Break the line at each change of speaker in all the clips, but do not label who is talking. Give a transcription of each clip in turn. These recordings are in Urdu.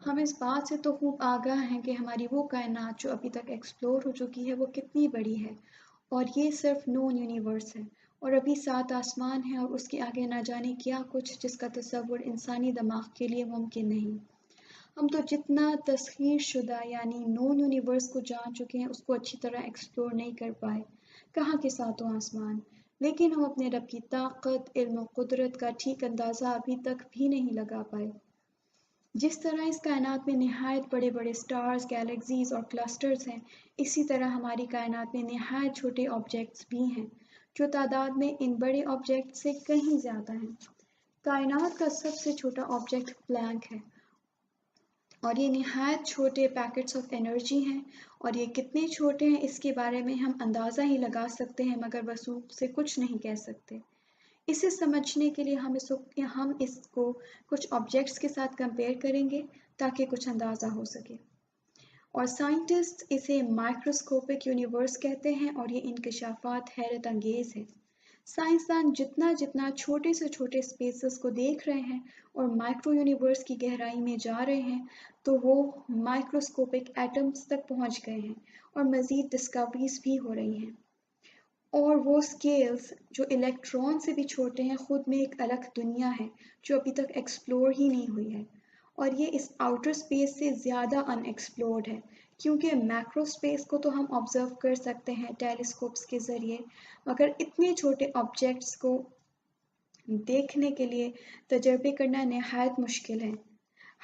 ہم اس بات سے تو خوب آگاہ ہیں کہ ہماری وہ کائنات جو ابھی تک ایکسپلور ہو چکی ہے وہ کتنی بڑی ہے، اور یہ صرف نون یونیورس ہے، اور ابھی 7 آسمان ہیں اور اس کے آگے نہ جانے کیا کچھ جس کا تصور انسانی دماغ کے لیے ممکن نہیں۔ ہم تو جتنا تسخیر شدہ یعنی نون یونیورس کو جان چکے ہیں اس کو اچھی طرح ایکسپلور نہیں کر پائے، کہاں کے 7 آسمان، لیکن ہم اپنے رب کی طاقت، علم و قدرت کا ٹھیک اندازہ ابھی تک بھی نہیں لگا پائے۔ جس طرح اس کائنات میں نہایت بڑے بڑے سٹارز، گیلیکسیز اور کلسٹرز ہیں، اسی طرح ہماری کائنات میں نہایت چھوٹے آبجیکٹس بھی ہیں جو تعداد میں ان بڑے آبجیکٹس سے کہیں زیادہ ہیں۔ کائنات کا سب سے چھوٹا آبجیکٹ پلانک ہے، اور یہ نہایت چھوٹے پیکٹس آف انرجی ہیں، اور یہ کتنے چھوٹے ہیں اس کے بارے میں ہم اندازہ ہی لگا سکتے ہیں مگر وثوق سے کچھ نہیں کہہ سکتے۔ اسے سمجھنے کے لیے ہم اس کو کچھ آبجیکٹس کے ساتھ کمپیئر کریں گے تاکہ کچھ اندازہ ہو سکے۔ اور سائنٹسٹ اسے مائکروسکوپک یونیورس کہتے ہیں، اور یہ انکشافات حیرت انگیز ہیں۔ سائنسدان جتنا چھوٹے سے چھوٹے اسپیسز کو دیکھ رہے ہیں اور مائکرو یونیورس کی گہرائی میں جا رہے ہیں تو وہ مائکروسکوپک ایٹمز تک پہنچ گئے ہیں، اور مزید ڈسکوریز بھی ہو رہی ہیں۔ اور وہ اسکیلز جو الیکٹران سے بھی چھوٹے ہیں خود میں ایک الگ دنیا ہے جو ابھی تک ایکسپلور ہی نہیں ہوئی ہے، اور یہ اس آؤٹر اسپیس سے زیادہ ان ایکسپلورڈ ہے، کیونکہ میکرو اسپیس کو تو ہم آبزرو کر سکتے ہیں ٹیلیسکوپس کے ذریعے، مگر اتنے چھوٹے آبجیکٹس کو دیکھنے کے لیے تجربے کرنا نہایت مشکل ہے۔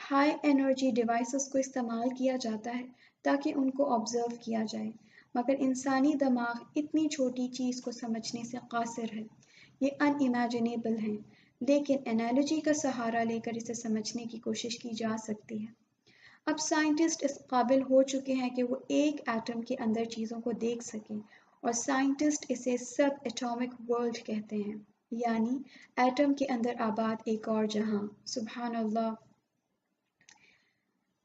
ہائی انرجی ڈیوائسز کو استعمال کیا جاتا ہے تاکہ ان کو آبزرو کیا جائے، مگر انسانی دماغ اتنی چھوٹی چیز کو سمجھنے سے قاصر ہے، یہ ان امیجنیبل ہے، لیکن انالوجی کا سہارا لے کر اسے سمجھنے کی کوشش کی جا سکتی ہے۔ اب سائنٹسٹ اس قابل ہو چکے ہیں کہ وہ ایک ایٹم کے اندر چیزوں کو دیکھ سکیں، اور سائنٹسٹ اسے سب ایٹامک ورلڈ کہتے ہیں، یعنی ایٹم کے اندر آباد ایک اور جہاں۔ سبحان اللہ!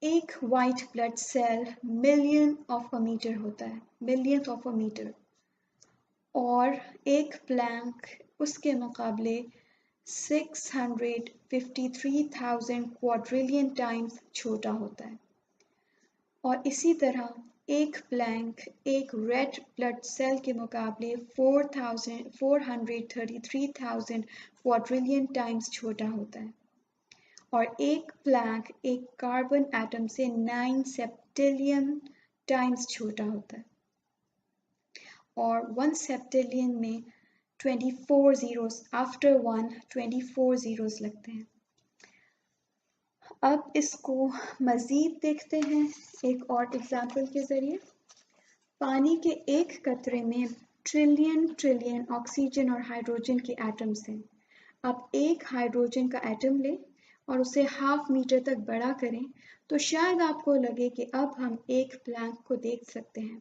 ایک white blood cell million of a metre ہوتا ہے، ملینتھ آف اے میٹر، اور ایک پلانک اس کے مقابلے 653,000 کوادریلین ٹائمز چھوٹا ہوتا ہے، اور اسی طرح ایک پلانک ایک ریڈ بلڈ سیل کے مقابلے 433,000 کوادریلین ٹائمز چھوٹا ہوتا ہے، اور ایک پلانک ایک کاربن ایٹم سے 9 سیپٹیلین ٹائمز چھوٹا ہوتا ہے، اور 1 سیپٹیلین میں 24 زیروز، آفٹر 1 24 زیروز لگتے ہیں۔ اب اس کو مزید دیکھتے ہیں ایک اور ایگزامپل کے ذریعے۔ پانی کے ایک قطرے میں ٹریلین آکسیجن اور ہائیڈروجن کے ایٹمز ہیں۔ اب ایک ہائیڈروجن کا ایٹم لیں اور اسے 1/2 میٹر تک بڑا کریں تو شاید آپ کو لگے کہ اب ہم ایک پلانک کو دیکھ سکتے ہیں،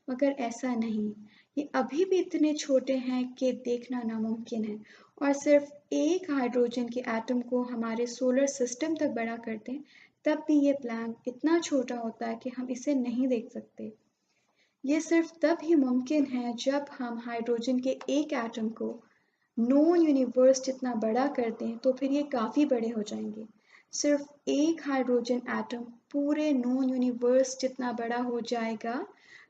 مگر ایسا نہیں، یہ ابھی بھی اتنے چھوٹے ہیں کہ دیکھنا ناممکن ہے، اور صرف ایک ہائیڈروجن کے ایٹم کو ہمارے سولر سسٹم تک بڑا کر دیں تب بھی یہ پلانک اتنا چھوٹا ہوتا ہے کہ ہم اسے نہیں دیکھ سکتے۔ یہ صرف تب ہی ممکن ہے جب ہم ہائیڈروجن کے ایک ایٹم کو نون یونیورس جتنا بڑا کر دیں تو پھر یہ کافی بڑے ہو جائیں گے۔ صرف ایک ہائیڈروجن ایٹم پورے نون یونیورس جتنا بڑا ہو جائے گا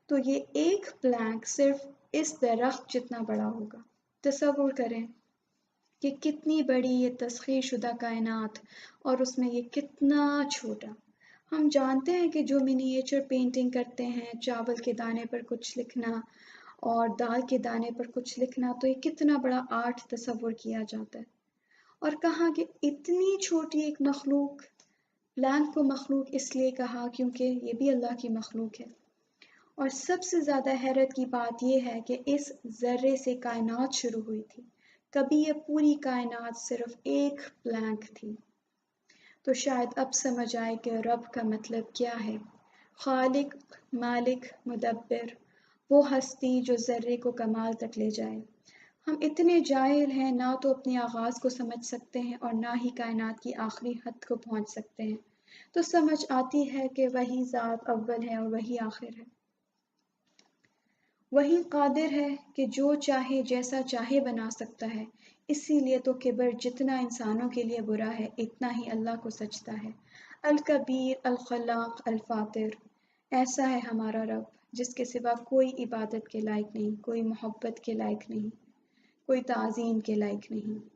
تو یہ ایک پلانک صرف اس درخت جتنا بڑا ہوگا۔ تصور کریں کہ کتنی بڑی یہ تسخیر شدہ کائنات اور اس میں یہ کتنا چھوٹا۔ ہم جانتے ہیں کہ جو منییچر پینٹنگ کرتے ہیں، چاول کے دانے پر کچھ لکھنا اور دال کے دانے پر کچھ لکھنا، تو یہ کتنا بڑا آرٹ تصور کیا جاتا ہے، اور کہا کہ اتنی چھوٹی ایک مخلوق، پلانک کو مخلوق اس لیے کہا کیونکہ یہ بھی اللہ کی مخلوق ہے۔ اور سب سے زیادہ حیرت کی بات یہ ہے کہ اس ذرے سے کائنات شروع ہوئی تھی، کبھی یہ پوری کائنات صرف ایک پلانک تھی۔ تو شاید اب سمجھ آئے کہ رب کا مطلب کیا ہے، خالق، مالک، مدبر، وہ ہستی جو ذرے کو کمال تک لے جائے۔ ہم اتنے جاہل ہیں، نہ تو اپنے آغاز کو سمجھ سکتے ہیں اور نہ ہی کائنات کی آخری حد کو پہنچ سکتے ہیں، تو سمجھ آتی ہے کہ وہی ذات اول ہے اور وہی آخر ہے، وہی قادر ہے کہ جو چاہے جیسا چاہے بنا سکتا ہے۔ اسی لیے تو کبر جتنا انسانوں کے لیے برا ہے اتنا ہی اللہ کو سجتا ہے۔ الکبیر الخلاق الفاتر، ایسا ہے ہمارا رب جس کے سوا کوئی عبادت کے لائق نہیں، کوئی محبت کے لائق نہیں، کوئی تعظیم کے لائق نہیں۔